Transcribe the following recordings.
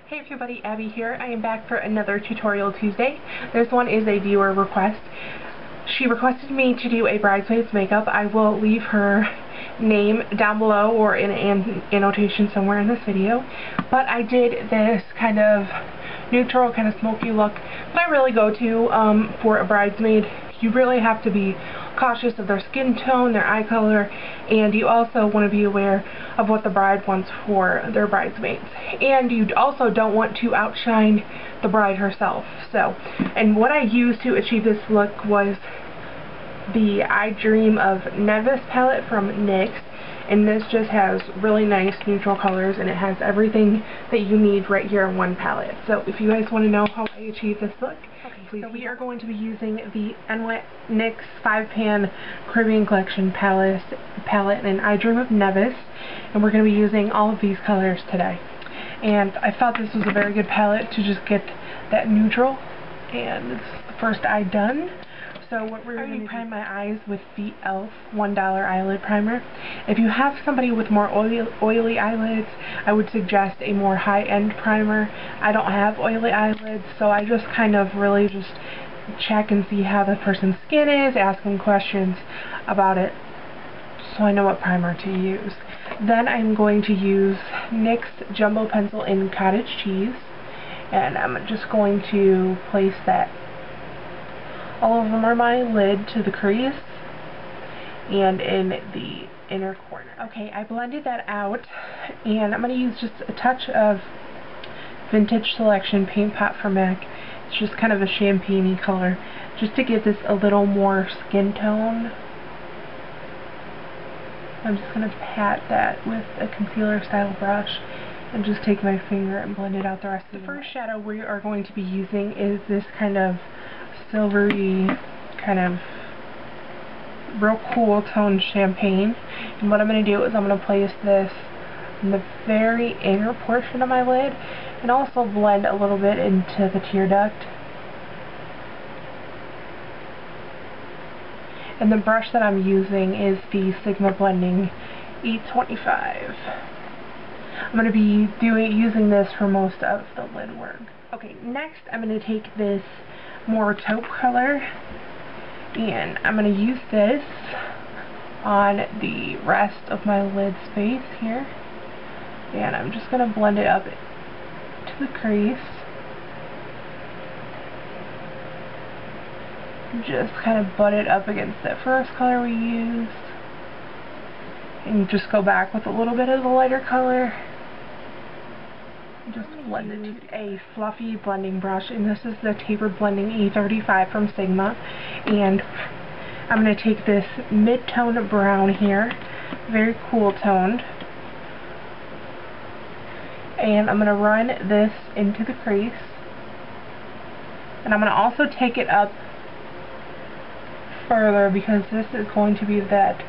Hey everybody, Abby here. I am back for another Tutorial Tuesday. This one is a viewer request. She requested me to do a bridesmaid's makeup. I will leave her name down below or in an annotation somewhere in this video. But I did this kind of neutral, kind of smoky look that I really go to for a bridesmaid. You really have to be cautious of their skin tone, their eye color, and you also want to be aware of what the bride wants for their bridesmaids. And you also don't want to outshine the bride herself. And what I used to achieve this look was the I Dream of Nevis palette from NYX, and this just has really nice neutral colors, and it has everything that you need right here in one palette. So if you guys want to know how I achieved this look, so we are going to be using the NYX 5-pan Caribbean Collection palette and I Dream of Nevis, and we're going to be using all of these colors today. And I thought this was a very good palette to just get that neutral, and this is the first eye done. So what we're going to prime my eyes with the e.l.f. $1 eyelid primer. If you have somebody with more oily eyelids, I would suggest a more high-end primer. I don't have oily eyelids, so I just kind of really just check and see how the person's skin is, ask them questions about it so I know what primer to use. Then I'm going to use NYX Jumbo Pencil in Cottage Cheese, and I'm just going to place that all over my lid to the crease and in the inner corner. Okay, I blended that out, and I'm going to use just a touch of Vintage Selection Paint Pot from MAC. It's just kind of a champagne-y color, just to give this a little more skin tone. I'm just going to pat that with a concealer style brush and just take my finger and blend it out the rest of the first shadow we are going to be using is this kind of silvery, kind of real cool toned champagne. And what I'm going to do is I'm going to place this in the very inner portion of my lid and also blend a little bit into the tear duct. And the brush that I'm using is the Sigma Blending E25. I'm going to be using this for most of the lid work. Okay, next I'm going to take this more taupe color, and I'm going to use this on the rest of my lid space here, and I'm just going to blend it up to the crease. Just kind of butt it up against that first color we used, and just go back with a little bit of the lighter color. Just blend it to a fluffy blending brush, and this is the Tapered Blending E35 from Sigma, and I'm going to take this mid-tone brown here, very cool toned, and I'm going to run this into the crease, and I'm going to also take it up further because this is going to be that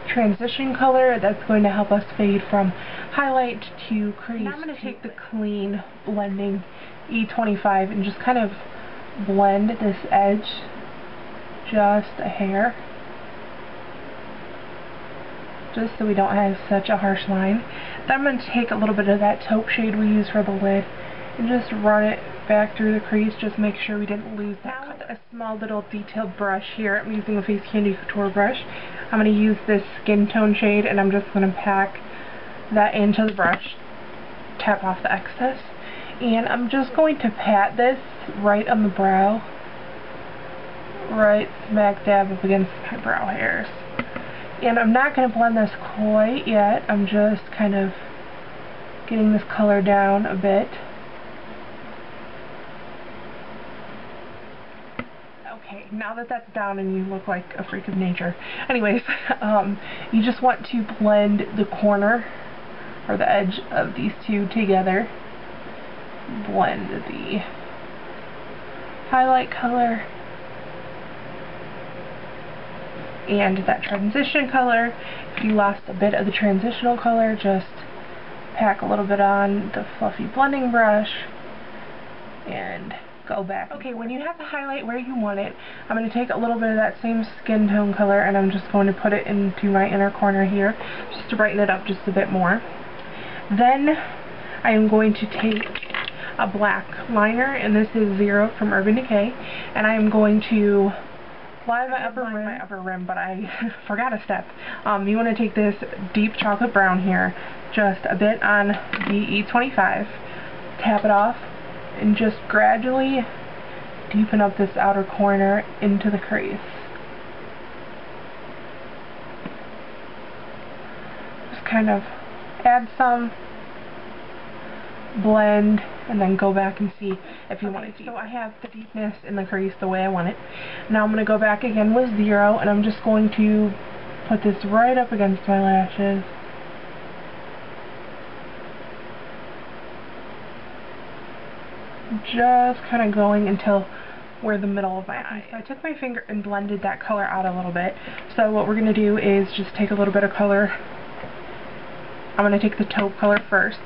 transition color that's going to help us fade from highlight to crease. Now I'm going to take the Clean Blending E25 and just kind of blend this edge just a hair, just so we don't have such a harsh line. Then I'm going to take a little bit of that taupe shade we used for the lid and just run it back through the crease, just make sure we didn't lose that color. With a small little detailed brush here, I'm using a Face Candy Couture brush. I'm going to use this skin tone shade, and I'm just going to pack that into the brush, tap off the excess, and I'm just going to pat this right on the brow, right smack dab up against my brow hairs. And I'm not going to blend this quite yet, I'm just kind of getting this color down a bit. Okay, now that that's down and you look like a freak of nature. Anyways, you just want to blend the corner or the edge of these two together. Blend the highlight color and that transition color. If you lost a bit of the transitional color, just pack a little bit on the fluffy blending brush and go back. Okay, when you have the highlight where you want it, I'm going to take a little bit of that same skin tone color and I'm just going to put it into my inner corner here just to brighten it up just a bit more. Then I am going to take a black liner, and this is 0 from Urban Decay, and I am going to line my upper rim, but I forgot a step. You want to take this deep chocolate brown here, just a bit on the E25, tap it off, and just gradually deepen up this outer corner into the crease. Just kind of add some, blend, and then go back and see if you want it deep. So I have the deepness in the crease the way I want it. Now I'm going to go back again with 0, and I'm just going to put this right up against my lashes. Just kind of going until we're the middle of my eye. So I took my finger and blended that color out a little bit. So what we're going to do is just take a little bit of color. I'm going to take the taupe color first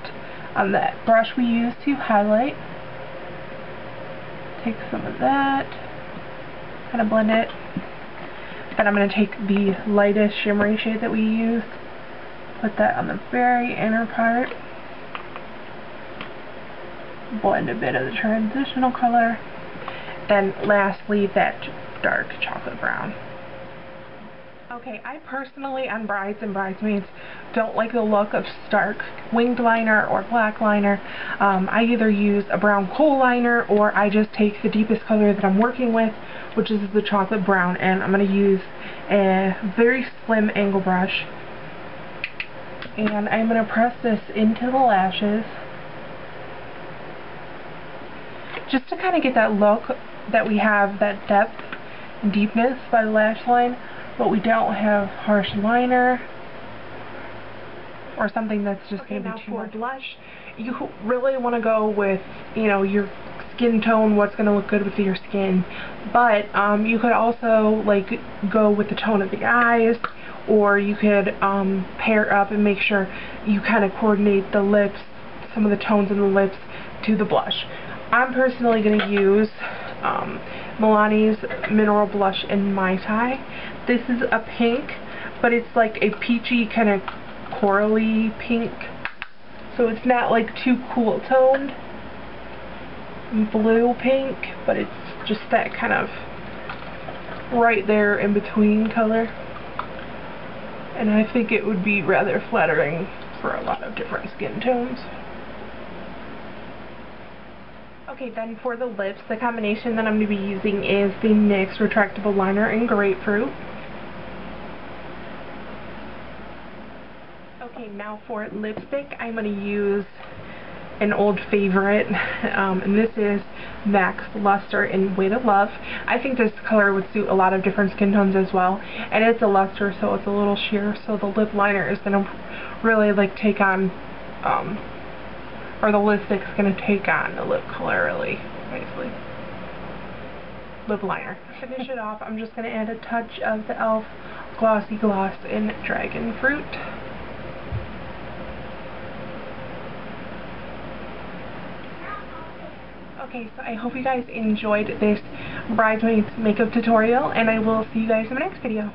on that brush we use to highlight. Take some of that, kind of blend it. Then I'm going to take the lightest shimmery shade that we use, put that on the very inner part, blend a bit of the transitional color, and lastly that dark chocolate brown. Okay, I personally, on brides and bridesmaids, don't like the look of stark winged liner or black liner. I either use a brown kohl liner, or I just take the deepest color that I'm working with, which is the chocolate brown, and I'm going to use a very slim angle brush, and I'm going to press this into the lashes, just to kind of get that look that we have, that depth and deepness by the lash line, but we don't have harsh liner or something that's just going to be too much. For blush, you really want to go with, you know, your skin tone, what's going to look good with your skin, but you could also like go with the tone of the eyes, or you could pair up and make sure you kind of coordinate the lips, some of the tones in the lips to the blush. I'm personally going to use Milani's Mineral Blush in Mai Tai. This is a pink, but it's like a peachy kind of corally pink, so it's not like too cool toned blue pink, but it's just that kind of right there in between color, and I think it would be rather flattering for a lot of different skin tones. Okay, then for the lips, the combination that I'm going to be using is the NYX Retractable Liner in Grapefruit. Okay, now for lipstick, I'm going to use an old favorite, and this is MAC's Luster in Way to Love. I think this color would suit a lot of different skin tones as well, and it's a luster, so it's a little sheer, so the lip liner is going to really like take on, or the lipstick's going to take on the lip color really nicely. Lip liner. To finish it off, I'm just going to add a touch of the e.l.f. Glossy Gloss in Dragon Fruit. Okay, so I hope you guys enjoyed this bridesmaids makeup tutorial, and I will see you guys in my next video.